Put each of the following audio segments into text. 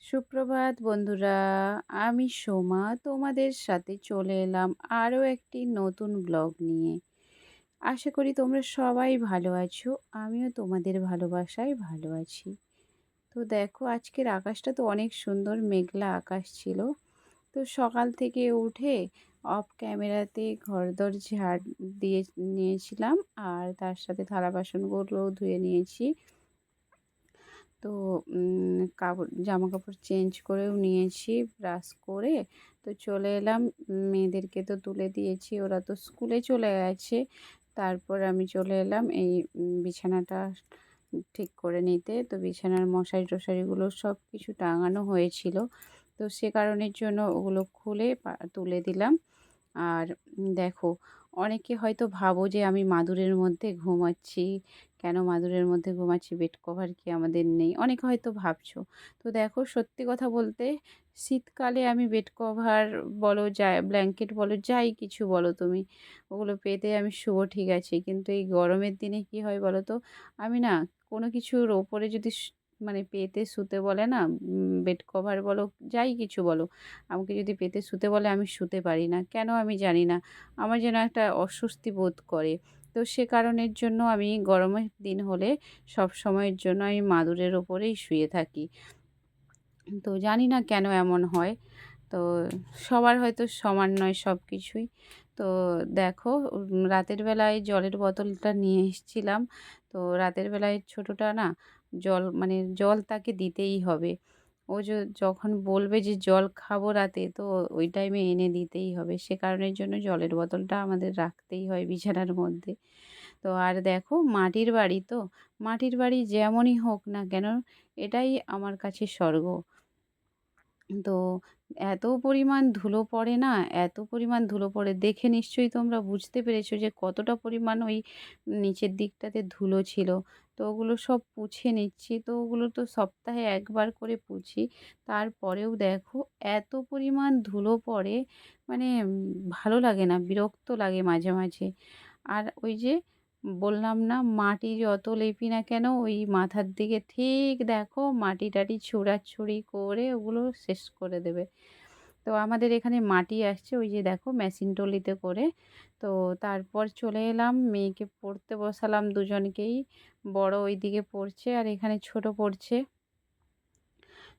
সুপ্রভাত বন্ধুরা, আমি সোমা তোমাদের সাথে চলে এলাম আরও একটি নতুন ব্লগ নিয়ে। আশা করি তোমরা সবাই ভালো আছো, আমিও তোমাদের ভালোবাসায় ভালো আছি। তো দেখো, আজকের আকাশটা তো অনেক সুন্দর, মেঘলা আকাশ ছিল। তো সকাল থেকে উঠে অফ ক্যামেরাতে ঘরদোর ঝাড় দিয়ে নিয়েছিলাম, আর তার সাথে থালা বাসনগুলোও ধুয়ে নিয়েছি। তো কাপড় জামা কাপড় চেঞ্জ করেও নিয়েছি, ব্রাশ করে। তো চলে এলাম, মেয়েদেরকে তো তুলে দিয়েছি, ওরা তো স্কুলে চলে গেছে। তারপর আমি চলে এলাম এই বিছানাটা ঠিক করে নিতে। তো বিছানার মশারি টশারিগুলো সব কিছু টাঙানো হয়েছিল, তো সে কারণের জন্য ওগুলো খুলে তুলে দিলাম। আর দেখো, অনেকে হয়তো ভাবো যে আমি মাদুরের মধ্যে ঘুমাচ্ছি, কেন মাদুরের মধ্যে ঘুমাচ্ছি, বেড কভার কি আমাদের নেই, অনেকে হয়তো ভাবছো। তো দেখো, সত্যি কথা বলতে শীতকালে আমি বেড কভার বলো, যা ব্ল্যাঙ্কেট বলো, যাই কিছু বলো তুমি, ওগুলো পেতে আমি শুবো, ঠিক আছে। কিন্তু এই গরমের দিনে কি হয় বলো তো, আমি না কোনো কিছুর ওপরে যদি মানে পেতে শুতে বলে না, বেড কভার বলো, যাই কিছু বলো, আমাকে যদি পেতে শুতে বলে আমি শুতে পারি না, কেন আমি জানি না। আমার যেন একটা অস্বস্তি বোধ করে। তো সে কারণের জন্য আমি গরমের দিন হলে সব সময়ের জন্য আমি মাদুরের ওপরেই শুয়ে থাকি। তো জানি না কেন এমন হয়। তো সবার হয়তো সমান নয় সব কিছুই। তো দেখো, রাতের বেলায় জলের বোতলটা নিয়ে এসেছিলাম। তো রাতের বেলায় ছোটোটা না, জল মানে জল তাকে দিতেই হবে। ও যখন বলবে যে জল খাবো রাতে, তো ওই টাইমে এনে দিতেই হবে। সে কারণের জন্য জলের বোতলটা আমাদের রাখতেই হয় বিছানার মধ্যে। তো আর দেখো, মাটির বাড়ি তো, মাটির বাড়ি যেমনই হোক না কেন, এটাই আমার কাছে স্বর্গ। তো এত পরিমাণ ধুলো পড়ে না, এত পরিমাণ ধুলো পড়ে, দেখে নিশ্চয়ই তোমরা বুঝতে পেরেছো যে কতটা পরিমাণ ওই নিচের দিকটাতে ধুলো ছিল। তো ওগুলো সব পুছে নিচ্ছি। তো ওগুলো তো সপ্তাহে একবার করে পুছি। তারপরেও দেখো, এত পরিমাণ ধুলো পড়ে, মানে ভালো লাগে না, বিরক্ত লাগে মাঝে মাঝে। আর ওই যে বললাম না, মাটি যত লেপি না কেন ওই মাথার দিকে ঠিক দেখো মাটি টাটি ছোড়াছুড়ি করে ওগুলো শেষ করে দেবে। তো আমাদের এখানে মাটি আসছে, ওই যে দেখো মেশিন টলিতে করে। তো তারপর চলে এলাম, মেয়েকে পড়তে বসালাম দুজনকেই। বড় ওইদিকে পড়ছে আর এখানে ছোট পড়ছে।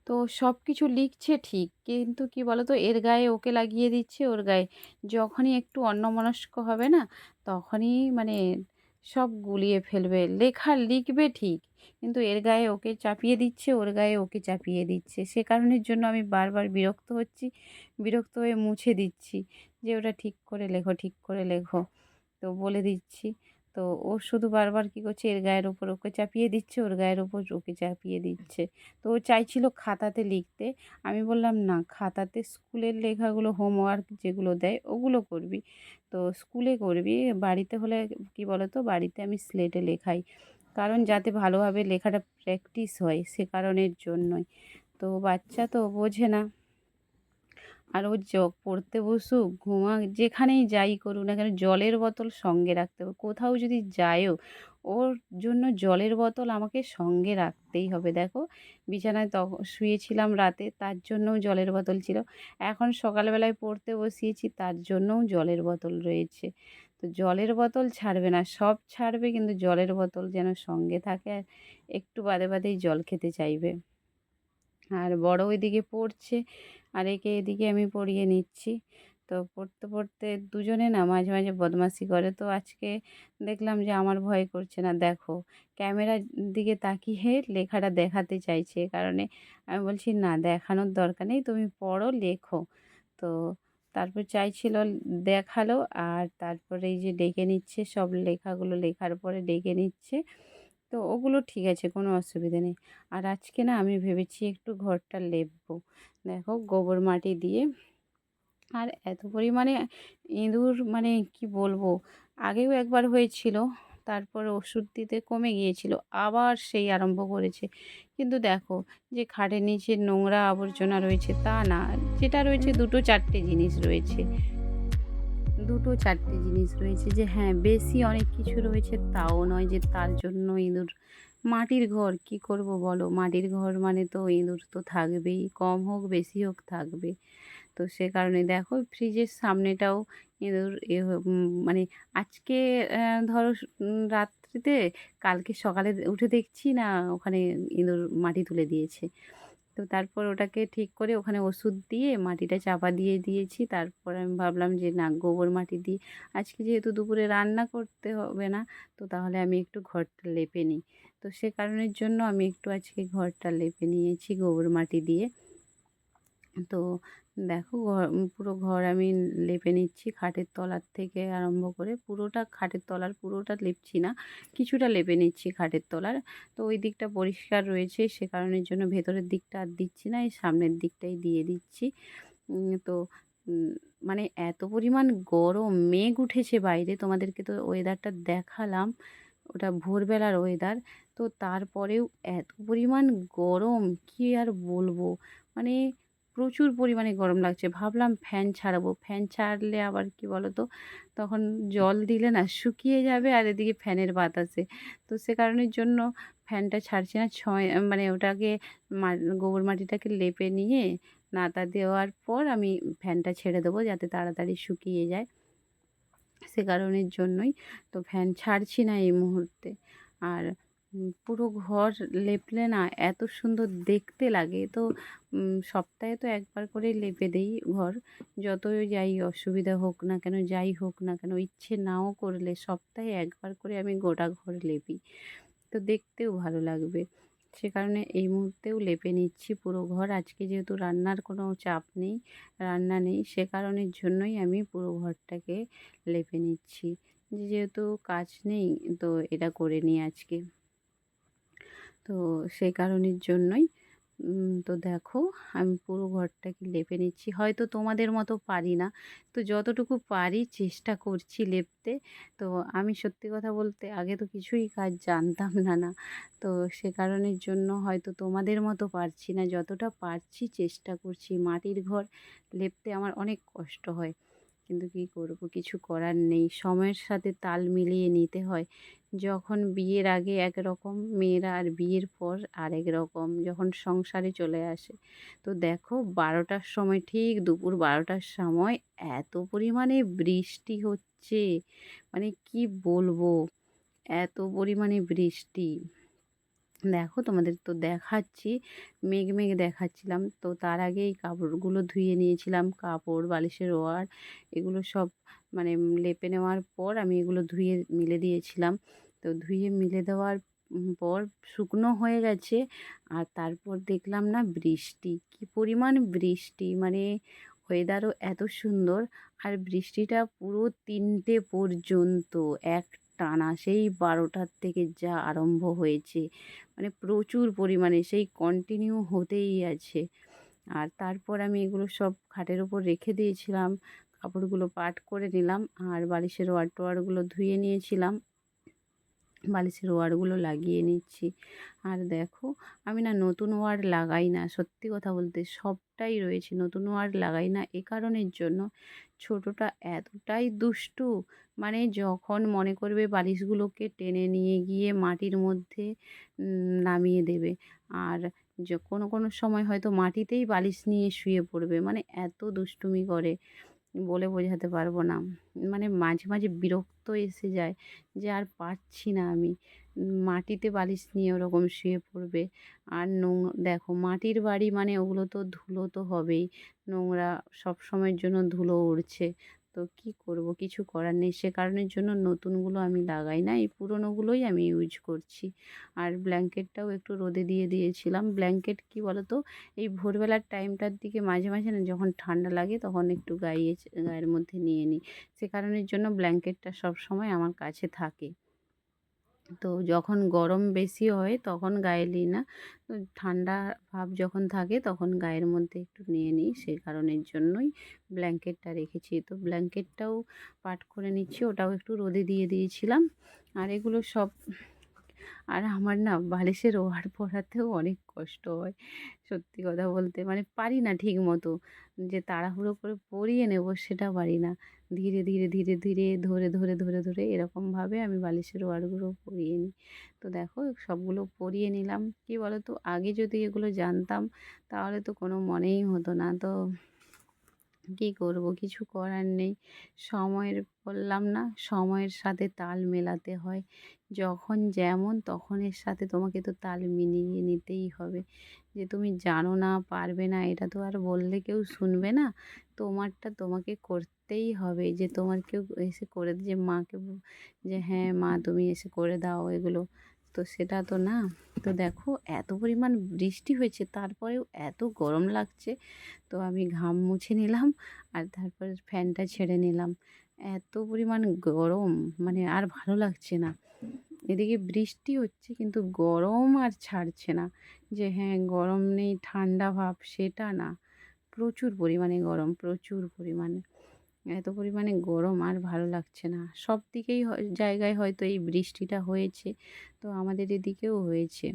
তো সব কিছু লিখছে ঠিক, কিন্তু কি বলতো, এর গায়ে ওকে লাগিয়ে দিচ্ছে, ওর গায়ে যখনই একটু অন্যমনস্ক হবে না, তখনই মানে সব গুলিয়ে ফেলবে। লেখা লিখবে ঠিক, কিন্তু এর গায়ে ওকে চাপিয়ে দিচ্ছে, ওর গায়ে ওকে চাপিয়ে দিচ্ছে। সে কারণের জন্য আমি বারবার বিরক্ত হচ্ছি, বিরক্ত হয়ে মুছে দিচ্ছি যে ওটা ঠিক করে লেখো, ঠিক করে লেখো। তো বলে দিচ্ছি। তো ও শুধু বারবার কী করছে, এর গায়ের ওপর ওকে চাপিয়ে দিচ্ছে, ওর গায়ের ওপর ওকে চাপিয়ে দিচ্ছে। তো ও চাইছিল খাতাতে লিখতে। আমি বললাম, না, খাতাতে স্কুলের লেখাগুলো, হোমওয়ার্ক যেগুলো দেয় ওগুলো করবি, তো স্কুলে করবি। বাড়িতে হলে কি বলতো, বাড়িতে আমি স্লেটে লেখাই, কারণ যাতে ভালোভাবে লেখাটা প্র্যাকটিস হয়, সে কারণের জন্যই। তো বাচ্চা তো বোঝে না। আর ও পড়তে বসুক, ঘুমাক, যেখানেই যাই করুক না কেন, জলের বোতল সঙ্গে রাখতে হবে। কোথাও যদি যায়ও, ওর জন্য জলের বোতল আমাকে সঙ্গে রাখতেই হবে। দেখো, বিছানায় শুয়েছিলাম রাতে, তার জন্যও জলের বোতল ছিল। এখন সকালবেলায় পড়তে বসিয়েছি, তার জন্যও জলের বোতল রয়েছে। তো জলের বোতল ছাড়বে না, সব ছাড়বে, কিন্তু জলের বোতল যেন সঙ্গে থাকে। আর একটু বাদে বাদেই জল খেতে চাইবে। আর বড় ওইদিকে পড়ছে, আর একে এদিকে আমি পড়িয়ে নিচ্ছি। তো পড়তে পড়তে দুজনে না মাঝে মাঝে বদমাশি করে। তো আজকে দেখলাম যে আমার ভয় করছে না, দেখো ক্যামেরার দিকে তাকিয়ে লেখাটা দেখাতে চাইছে, এ কারণে আমি বলছি, না, দেখানোর দরকার নেই, তুমি পড়ো, লেখো। তো তারপর চাইছিল, দেখালো, আর তারপরে এই যে ডেকে নিচ্ছে, সব লেখাগুলো লেখার পরে ডেকে নিচ্ছে। তো ওগুলো ঠিক আছে, কোনো অসুবিধা নেই। আর আজকে না আমি ভেবেছি একটু ঘরটা লেপবো, দেখো গোবর মাটি দিয়ে। আর এত পরিমাণে ইঁদুর, মানে কি বলবো, আগেও একবার হয়েছিল, তারপর ওষুধ দিতে কমে গিয়েছিল, আবার সেই আরম্ভ করেছে। কিন্তু দেখো, যে খাটের নিচে নোংরা আবর্জনা রয়েছে তা না, যেটা রয়েছে দুটো চারটে জিনিস রয়েছে, দুটো চারটে জিনিস রয়েছে, যে হ্যাঁ বেশি অনেক কিছু রয়েছে তাও নয় যে তার জন্য ইঁদুর মাটির ঘর কি করব বলো? মাটির ঘর মানে তো ইঁদুর তো থাকবেই, কম হোক বেশি হোক থাকবে। তো সে কারণে দেখো ফ্রিজের সামনেটাও ইঁদুর মানে আজকে ধরো রাত্রিতে, কালকে সকালে উঠে দেখছি না ওখানে ইঁদুর মাটি তুলে দিয়েছে। তো তারপর ওটাকে ঠিক করে ওখানে ওষুধ দিয়ে মাটিটা চাপা দিয়ে দিয়েছি। তারপর আমি ভাবলাম যে না, গোবর মাটি দিয়ে আজকে যেহেতু দুপুরে রান্না করতে হবে না, তো তাহলে আমি একটু ঘরটা লেপে নিই। তো সে কারণের জন্য আমি একটু আজকে ঘরটা লেপে নিয়েছি গোবর মাটি দিয়ে। তো দেখো পুরো ঘর আমি লেপে নিচ্ছি, খাটের তলার থেকে আরম্ভ করে পুরোটা, খাটের তলার পুরোটা লেপছি না, কিছুটা লেপে নিচ্ছি খাটের তলার। তো ওই দিকটা পরিষ্কার রয়েছে, সে কারণের জন্য ভেতরের দিকটা আর দিচ্ছি না, এই সামনের দিকটাই দিয়ে দিচ্ছি। তো উম, মানে এত পরিমাণ গরম, মেঘ উঠেছে বাইরে, তোমাদেরকে তো ওয়েদারটা দেখালাম, ওটা ভোরবেলার ওয়েদার। তো তারপরেও এত পরিমাণ গরম কি আর বলবো, মানে প্রচুর পরিমাণে গরম লাগছে। ভাবলাম ফ্যান ছাড়বো, ফ্যান ছাড়লে আবার কি বলো তো, তখন জল দিলে না শুকিয়ে যাবে আর এদিকে ফ্যানের বাতাসে। তো সে কারণের জন্য ফ্যানটা ছাড়ছি না। মানে ওটাকে গোবর মাটিটাকে লেপে নিয়ে নাতা দেওয়ার পর আমি ফ্যানটা ছেড়ে দেবো যাতে তাড়াতাড়ি শুকিয়ে যায়। সে কারণের জন্যই তো ফ্যান ছাড়ছি না এই মুহূর্তে। আর পুরো ঘর লেপলে না এত সুন্দর দেখতে লাগে। তো সপ্তাহে তো একবার করে লেপে দেই ঘর, যতই যাই অসুবিধা হোক না কেন, যাই হোক না কেন, ইচ্ছে নাও করলে সপ্তাহে একবার করে আমি গোটা ঘর লেপি। তো দেখতেও ভালো লাগবে, সে কারণে এই মুহূর্তেও লেপে নিচ্ছি পুরো ঘর। আজকে যেহেতু রান্নার কোনো চাপ নেই, রান্না নেই, সে কারণের জন্যই আমি পুরো ঘরটাকে লেপে নিচ্ছি। যেহেতু কাজ নেই, তো এটা করে নিই আজকে। তো সেই কারণের জন্যই তো দেখো আমি পুরো ঘরটাকে লেপে নিচ্ছি। হয়তো তোমাদের মতো পারি না, তো যতটুকু পারি চেষ্টা করছি লেপতে। তো আমি সত্যি কথা বলতে আগে তো কিছুই কাজ জানতাম না না, তো সে কারণের জন্য হয়তো তোমাদের মতো পারছি না, যতটা পারছি চেষ্টা করছি। মাটির ঘর লেপতে আমার অনেক কষ্ট হয়, কিন্তু কী করব, কিছু করার নেই, সময়ের সাথে তাল মিলিয়ে নিতে হয়। যখন বিয়ের আগে একরকম মেয়েরা, আর বিয়ের পর আরেক রকম যখন সংসারে চলে আসে। তো দেখো 12টার সময়, ঠিক দুপুর 12টার সময় এত পরিমাণে বৃষ্টি হচ্ছে, মানে কি বলবো, এত পরিমাণে বৃষ্টি। দেখো তোমাদের তো দেখাচ্ছি, মেঘ মেঘ দেখাচ্ছিলাম। তো তার আগে এই কাপড়গুলো ধুয়ে নিয়েছিলাম, কাপড়, বালিশের ওয়ার, এগুলো সব মানে লেপে নেওয়ার পর আমি এগুলো ধুয়ে মিলে দিয়েছিলাম। তো ধুয়ে মিলে দেওয়ার পর শুকনো হয়ে গেছে। আর তারপর দেখলাম না বৃষ্টি, কি পরিমাণ বৃষ্টি, মানে ওয়েদারও এত সুন্দর। আর বৃষ্টিটা পুরো 3টে পর্যন্ত একটানা, সেই 12টার থেকে যা আরম্ভ হয়েছে, মানে প্রচুর পরিমাণে সেই কন্টিনিউ হতেই আছে। আর তারপর আমি এগুলো সব খাটের ওপর রেখে দিয়েছিলাম, কাপড়গুলো পাট করে নিলাম, আর বালিশের ওয়ার টোয়ারগুলো ধুয়ে নিয়েছিলাম, বালিশের ওয়ারগুলো লাগিয়ে নিচ্ছি। আর দেখো আমি না নতুন ওয়ার লাগাই না, সত্যি কথা বলতে সবটাই রয়েছে, নতুন ওয়ার লাগাই না এ কারণের জন্য, ছোটোটা এতটাই দুষ্টু, মানে যখন মনে করবে বালিশগুলোকে টেনে নিয়ে গিয়ে মাটির মধ্যে নামিয়ে দেবে। আর কোনো কোনো সময় হয়তো মাটিতেই বালিশ নিয়ে শুয়ে পড়বে, মানে এত দুষ্টুমি করে বলে বোঝাতে পারবো না। মানে মাঝে মাঝে বিরক্ত এসে যায় যে আর পারছি না আমি। মাটিতে বালিশ নিয়ে ওরকম শুয়ে পড়বে। আর দেখো মাটির বাড়ি মানে ওগুলো তো ধুলো তো হবেই, নোংরা, সবসময়ের জন্য ধুলো উড়ছে। তো কী করব, কিছু করার নেই, সে কারণের জন্য নতুনগুলো আমি লাগাই না, এই পুরনোগুলোই আমি ইউজ করছি। আর ব্ল্যাঙ্কেটটাও একটু রোদে দিয়ে দিয়েছিলাম। ব্ল্যাঙ্কেট কী বলো তো, এই ভোরবেলার টাইমটার দিকে মাঝে মাঝে না যখন ঠান্ডা লাগে তখন একটু গায়ের মধ্যে নিয়ে নিই, সে কারণের জন্য ব্ল্যাঙ্কেটটা সব সময় আমার কাছে থাকে। তো যখন গরম বেশি হয় তখন গায়ে নিই না, তো ঠান্ডা ভাব যখন থাকে তখন গায়ের মধ্যে একটু নিয়ে নিই, সেই কারণের জন্যই ব্ল্যাঙ্কেটটা রেখেছি। তো ব্ল্যাঙ্কেটটাও পাট করে নিচ্ছি, ওটাও একটু রোদে দিয়ে দিয়েছিলাম। আর এগুলো সব আর আমার না বালিশের ওয়ার পরাতেও অনেক কষ্ট হয়। সত্যি কথা বলতে মানে পারি না ঠিক মতো যে তাড়াহুড়ো করে পরিয়ে নেব সেটা পারি না। ধীরে, ধীরে, ধীরে, ধীরে ধরে, ধরে, ধরে, ধরে এরকমভাবে আমি বালিশের ওয়ারগুলো পরিয়ে নিই। তো দেখো সবগুলো পরিয়ে নিলাম। কী বলো তো আগে যদি এগুলো জানতাম তাহলে তো কোনো মনেই হতো না। তো কী করব? কিছু করার নেই। সময়ের বললাম না, সময়ের সাথে তাল মেলাতে হয়। যখন যেমন তখন এর সাথে তোমাকে তো তাল মিলিয়ে নিতেই হবে। যে তুমি জানো না, পারবে না এটা তো আর বললে কেউ শুনবে না। তোমারটা তোমাকে করতেই হবে। যে তোমার কেউ এসে করে যে মাকে যে হ্যাঁ, মা তুমি এসে করে দাও এগুলো। তো সেটা তো না। তো দেখো এত পরিমাণ বৃষ্টি হয়েছে তারপরেও এত গরম লাগছে। তো আমি ঘাম মুছে নিলাম আর তারপর ফ্যানটা ছেড়ে নিলাম। এত পরিমাণ গরম মানে আর ভালো লাগছে না। এদিকে বৃষ্টি হচ্ছে কিন্তু গরম আর ছাড়ছে না। যে হ্যাঁ, গরম নেই ঠান্ডা ভাব সেটা না। প্রচুর পরিমাণে গরম, প্রচুর পরিমাণে। এত পরিমাণে গরম আর ভালো লাগছে না। সব দিকেই জায়গায় হয়তো এই বৃষ্টিটা হয়েছে। তো আমাদের এদিকেও হয়েছে।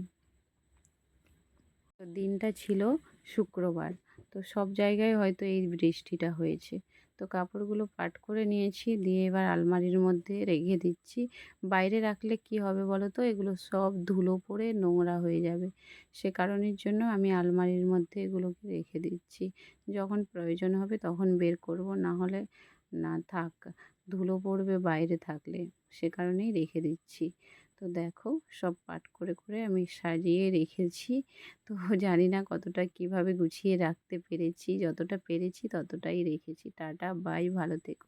তো দিনটা ছিল শুক্রবার। তো সব জায়গায় হয়তো এই বৃষ্টিটা হয়েছে। তো কাপড়গুলো পাট করে নিয়েছি, দিয়ে এবার আলমারির মধ্যে রেখে দিচ্ছি। বাইরে রাখলে কি হবে বলো তো? এগুলো সব ধুলো পড়ে নোংরা হয়ে যাবে। সে কারণের জন্য আমি আলমারির মধ্যে এগুলোকে রেখে দিচ্ছি। যখন প্রয়োজন হবে তখন বের করব, না হলে না থাক, ধুলো পড়বে বাইরে থাকলে। সে কারণেই রেখে দিচ্ছি। তো দেখো সব পাট করে, করে আমি সাজিয়ে রেখেছি। তো জানি না কতটা কিভাবে গুছিয়ে রাখতে পেরেছি। যতটা পেরেছি ততটাই রেখেছি। টাটা বাই, ভালো থেকো।